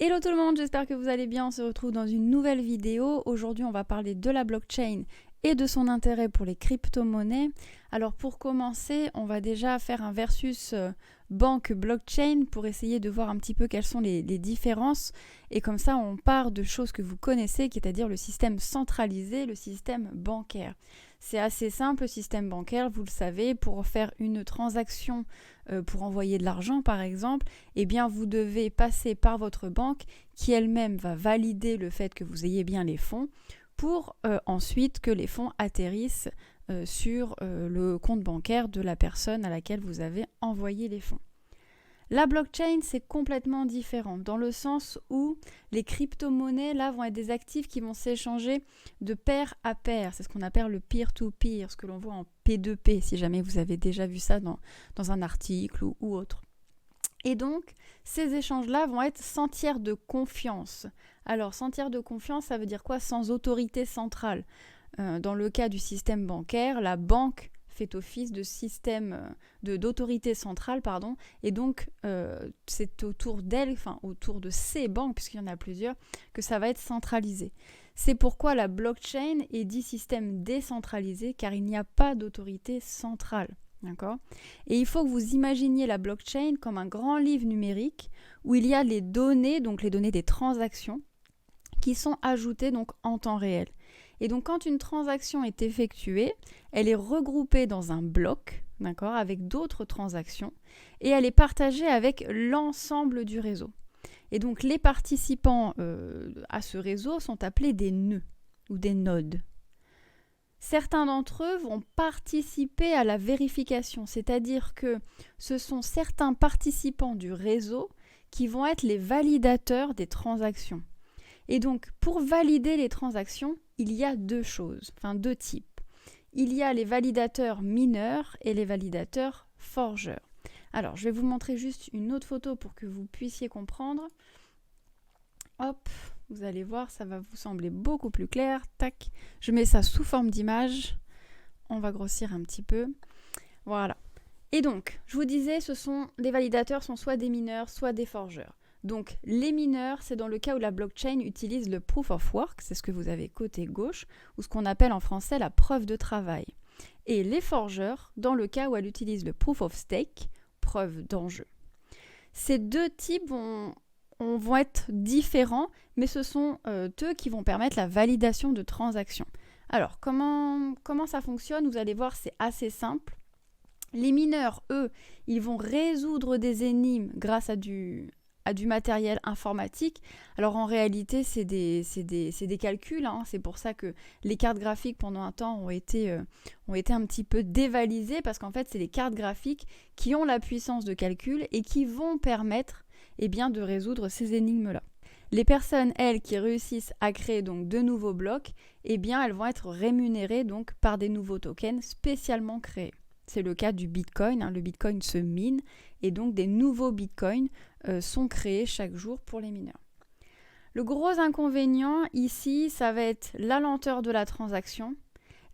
Hello tout le monde, j'espère que vous allez bien. On se retrouve dans une nouvelle vidéo. Aujourd'hui, on va parler de la blockchain et de son intérêt pour les crypto-monnaies. Alors pour commencer, on va déjà faire un versus banque blockchain pour essayer de voir un petit peu quelles sont les différences. Et comme ça, on part de choses que vous connaissez, c'est-à-dire le système centralisé, le système bancaire. C'est assez simple, le système bancaire, vous le savez, pour faire une transaction, pour envoyer de l'argent par exemple, eh bien vous devez passer par votre banque qui elle-même va valider le fait que vous ayez bien les fonds pour ensuite que les fonds atterrissent sur le compte bancaire de la personne à laquelle vous avez envoyé les fonds. La blockchain, c'est complètement différent dans le sens où les crypto-monnaies là vont être des actifs qui vont s'échanger de pair à pair. C'est ce qu'on appelle le peer-to-peer, ce que l'on voit en P2P, si jamais vous avez déjà vu ça dans un article ou autre. Et donc, ces échanges-là vont être sans tiers de confiance. Alors, sans tiers de confiance, ça veut dire quoi? Sans autorité centrale. Dans le cas du système bancaire, la banque fait office de système d'autorité centrale, pardon, et donc c'est autour d'elle, enfin autour de ces banques, puisqu'il y en a plusieurs, que ça va être centralisé. C'est pourquoi la blockchain est dit système décentralisé, car il n'y a pas d'autorité centrale. D'accord ? Et il faut que vous imaginiez la blockchain comme un grand livre numérique où il y a les données, donc les données des transactions, qui sont ajoutées donc en temps réel. Et donc quand une transaction est effectuée, elle est regroupée dans un bloc, d'accord, avec d'autres transactions, et elle est partagée avec l'ensemble du réseau. Et donc les participants à ce réseau sont appelés des nœuds ou des nodes. Certains d'entre eux vont participer à la vérification, c'est-à-dire que ce sont certains participants du réseau qui vont être les validateurs des transactions. Et donc, pour valider les transactions, il y a deux types. Il y a les validateurs mineurs et les validateurs forgeurs. Alors, je vais vous montrer juste une autre photo pour que vous puissiez comprendre. Hop, vous allez voir, ça va vous sembler beaucoup plus clair. Tac, je mets ça sous forme d'image. On va grossir un petit peu. Voilà. Et donc, je vous disais, les validateurs sont soit des mineurs, soit des forgeurs. Donc, les mineurs, c'est dans le cas où la blockchain utilise le proof of work, c'est ce que vous avez côté gauche, ou ce qu'on appelle en français la preuve de travail. Et les forgeurs, dans le cas où elle utilise le proof of stake, preuve d'enjeu. Ces deux types vont être différents, mais ce sont eux qui vont permettre la validation de transactions. Alors, comment ça fonctionne? Vous allez voir, c'est assez simple. Les mineurs, eux, ils vont résoudre des énigmes grâce à du matériel informatique. Alors en réalité, c'est des calculs. C'est pour ça que les cartes graphiques, pendant un temps, ont été un petit peu dévalisées, parce qu'en fait, c'est les cartes graphiques qui ont la puissance de calcul et qui vont permettre de résoudre ces énigmes-là. Les personnes, elles, qui réussissent à créer donc de nouveaux blocs, elles vont être rémunérées donc par des nouveaux tokens spécialement créés. C'est le cas du Bitcoin. Le Bitcoin se mine et donc des nouveaux Bitcoins sont créés chaque jour pour les mineurs. Le gros inconvénient ici, ça va être la lenteur de la transaction,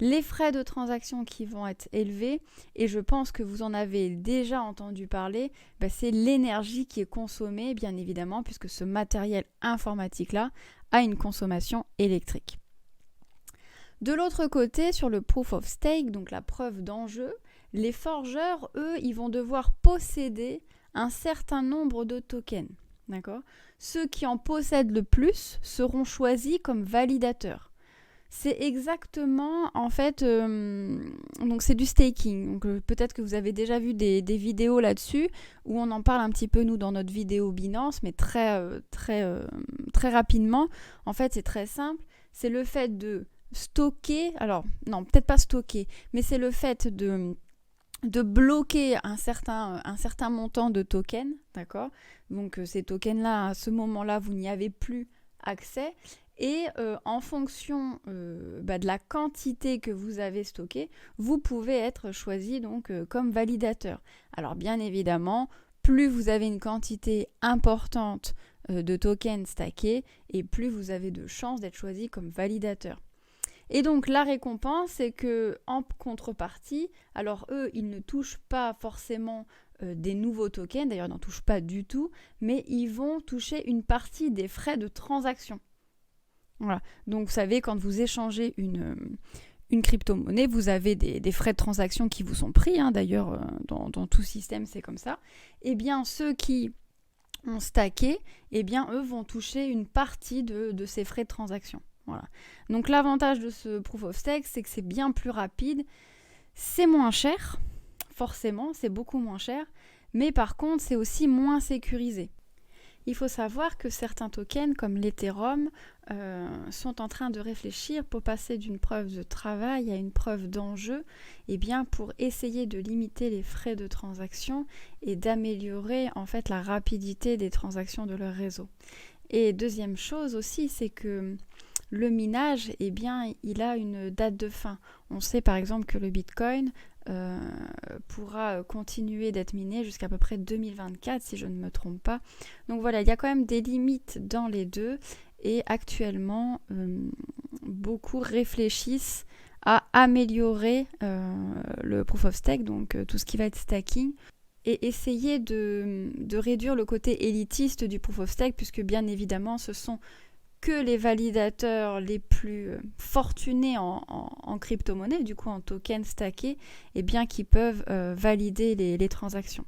les frais de transaction qui vont être élevés, et je pense que vous en avez déjà entendu parler, c'est l'énergie qui est consommée, bien évidemment, puisque ce matériel informatique-là a une consommation électrique. De l'autre côté, sur le proof of stake, donc la preuve d'enjeu, les forgeurs, eux, ils vont devoir posséder un certain nombre de tokens. D'accord ? Ceux qui en possèdent le plus seront choisis comme validateurs. C'est exactement, en fait, donc c'est du staking. Donc peut-être que vous avez déjà vu des vidéos là-dessus, où on en parle un petit peu, nous, dans notre vidéo Binance, mais très rapidement. En fait, c'est très simple. C'est le fait de stocker, alors non, peut-être pas stocker, mais c'est le fait de bloquer un certain montant de tokens, d'accord ? Donc ces tokens-là, à ce moment-là, vous n'y avez plus accès. Et en fonction de la quantité que vous avez stockée, vous pouvez être choisi donc comme validateur. Alors bien évidemment, plus vous avez une quantité importante de tokens stackés, et plus vous avez de chances d'être choisi comme validateur. Et donc la récompense, c'est que en contrepartie, alors eux, ils ne touchent pas forcément des nouveaux tokens, d'ailleurs ils n'en touchent pas du tout, mais ils vont toucher une partie des frais de transaction. Voilà. Donc vous savez, quand vous échangez une crypto-monnaie, vous avez des frais de transaction qui vous sont pris, d'ailleurs dans tout système c'est comme ça. Eh bien ceux qui ont stacké, eh bien eux vont toucher une partie de ces frais de transaction. Voilà. Donc l'avantage de ce proof of stake, c'est que c'est bien plus rapide, c'est moins cher, forcément, c'est beaucoup moins cher, mais par contre c'est aussi moins sécurisé. Il faut savoir que certains tokens, comme l'Ethereum, sont en train de réfléchir pour passer d'une preuve de travail à une preuve d'enjeu, et bien pour essayer de limiter les frais de transaction et d'améliorer en fait la rapidité des transactions de leur réseau. Et deuxième chose aussi, c'est que le minage, eh bien, il a une date de fin. On sait par exemple que le Bitcoin pourra continuer d'être miné jusqu'à peu près 2024, si je ne me trompe pas. Donc voilà, il y a quand même des limites dans les deux. Et actuellement, beaucoup réfléchissent à améliorer le proof of stake, donc tout ce qui va être stacking, et essayer de réduire le côté élitiste du proof of stake, puisque bien évidemment, ce sont que les validateurs les plus fortunés en crypto-monnaie, du coup en token stacké, et bien qui peuvent valider les transactions.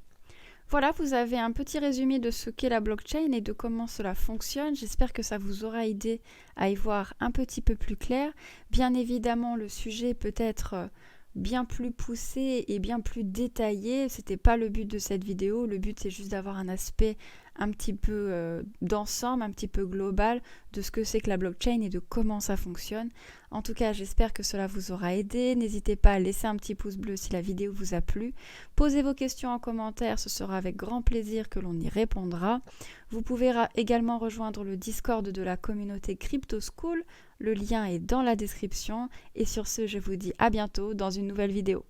Voilà, vous avez un petit résumé de ce qu'est la blockchain et de comment cela fonctionne. J'espère que ça vous aura aidé à y voir un petit peu plus clair. Bien évidemment, le sujet peut être bien plus poussé et bien plus détaillé. C'était pas le but de cette vidéo. Le but, c'est juste d'avoir un aspect un petit peu d'ensemble, un petit peu global de ce que c'est que la blockchain et de comment ça fonctionne. En tout cas, j'espère que cela vous aura aidé. N'hésitez pas à laisser un petit pouce bleu si la vidéo vous a plu. Posez vos questions en commentaire, ce sera avec grand plaisir que l'on y répondra. Vous pouvez également rejoindre le Discord de la communauté Crypto School. Le lien est dans la description. Et sur ce, je vous dis à bientôt dans une nouvelle vidéo.